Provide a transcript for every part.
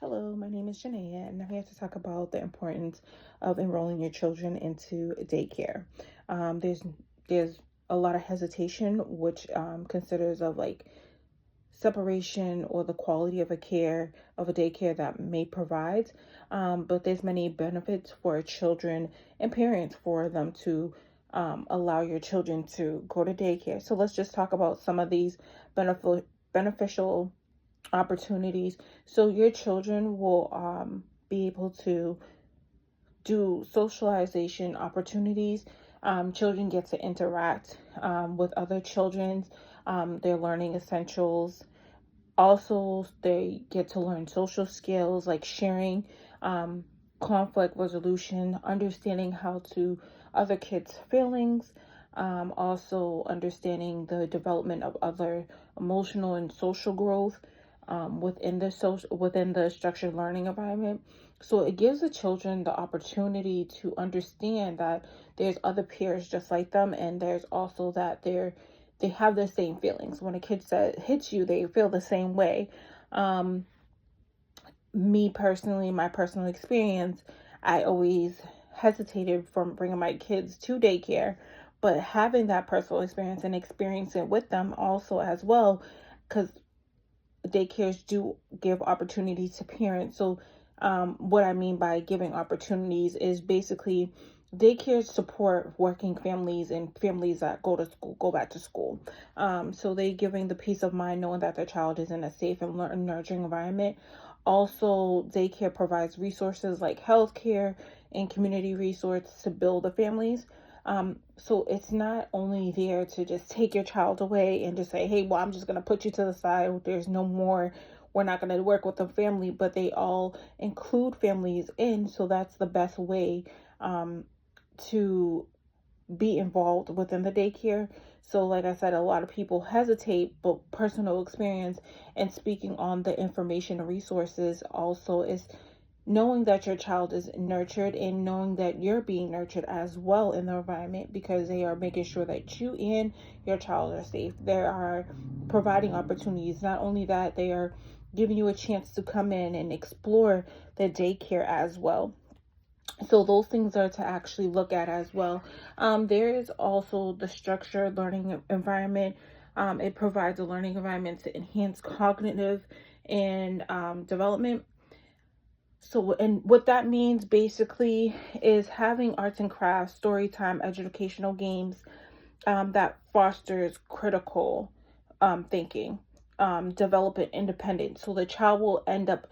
Hello, my name is Janaea, and I'm here to talk about the importance of enrolling your children into daycare. There's a lot of hesitation, which considers of like separation or the quality of a care of a daycare that may provide. But there's many benefits for children and parents for them to allow your children to go to daycare. So let's just talk about some of these beneficial opportunities. So your children will be able to do socialization opportunities. Children get to interact with other children. They're learning essentials. Also, they get to learn social skills like sharing, um, conflict resolution, understanding how to other kids' feelings, also understanding the development of other emotional and social growth within the structured learning environment. So it gives the children the opportunity to understand that there's other peers just like them, and there's also that they have the same feelings. When a kid hits you, they feel the same way. Um, Me personally, my personal experience, I always hesitated from bringing my kids to daycare, but having that personal experience and experiencing it with them also as well, because daycares do give opportunities to parents. So, what I mean by giving opportunities is basically daycares support working families and families that go to school, go back to school. So they giving the peace of mind knowing that their child is in a safe and nurturing environment. Also, daycare provides resources like healthcare and community resources to build the families. So it's not only there to just take your child away and just say, hey, well, I'm just going to put you to the side. There's no more. We're not going to work with the family, but they all include families in. So that's the best way to be involved within the daycare. So, like I said, a lot of people hesitate, but personal experience and speaking on the information and resources also is knowing that your child is nurtured and knowing that you're being nurtured as well in the environment, because they are making sure that you and your child are safe. They are providing opportunities. Not only that, they are giving you a chance to come in and explore the daycare as well. So those things are to actually look at as well. There is also the structured learning environment. It provides a learning environment to enhance cognitive and development. So, and what that means basically is having arts and crafts, story time, educational games that fosters critical thinking, development independence. So the child will end up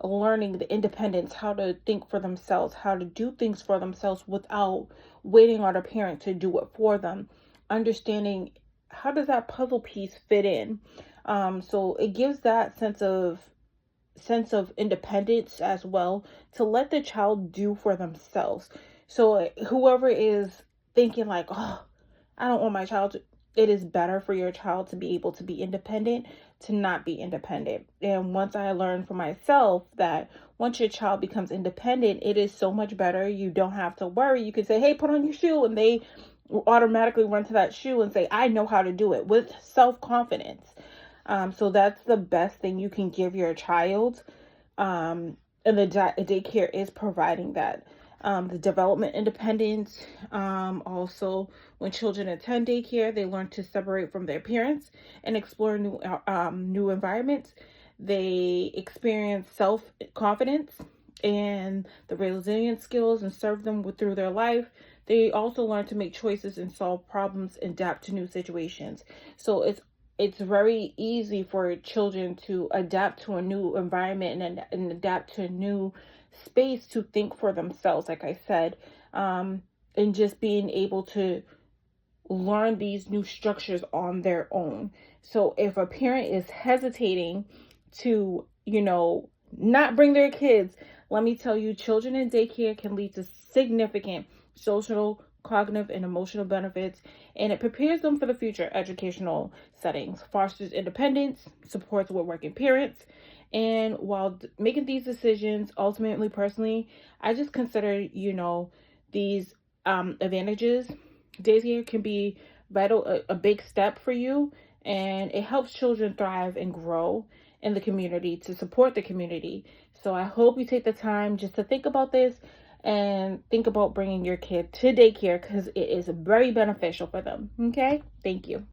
learning the independence, how to think for themselves, how to do things for themselves without waiting on a parent to do it for them. Understanding how does that puzzle piece fit in. So it gives that sense of independence as well, to let the child do for themselves. So whoever is thinking like, oh, I don't want my child to, it is better for your child to be able to be independent, to not be independent. And once I learned for myself that once your child becomes independent, it is so much better. You don't have to worry. You can say, hey, put on your shoe, and they automatically run to that shoe and say, I know how to do it, with self-confidence. So that's the best thing you can give your child. And the daycare is providing that. The development independence. Also, when children attend daycare, they learn to separate from their parents and explore new environments. They experience self confidence and the resilience skills and serve them through their life. They also learn to make choices and solve problems, adapt to new situations. So it's very easy for children to adapt to a new environment and adapt to a new space to think for themselves, like I said, and just being able to learn these new structures on their own. So if a parent is hesitating to, not bring their kids, let me tell you, children in daycare can lead to significant social, cognitive, and emotional benefits, and it prepares them for the future educational settings, fosters independence, supports with working parents. And while making these decisions, ultimately, personally, I just consider, these advantages. Daycare can be vital, a big step for you, and it helps children thrive and grow. in the community, to support the community. So I hope you take the time just to think about this and think about bringing your kid to daycare, because it is very beneficial for them. Okay? Thank you.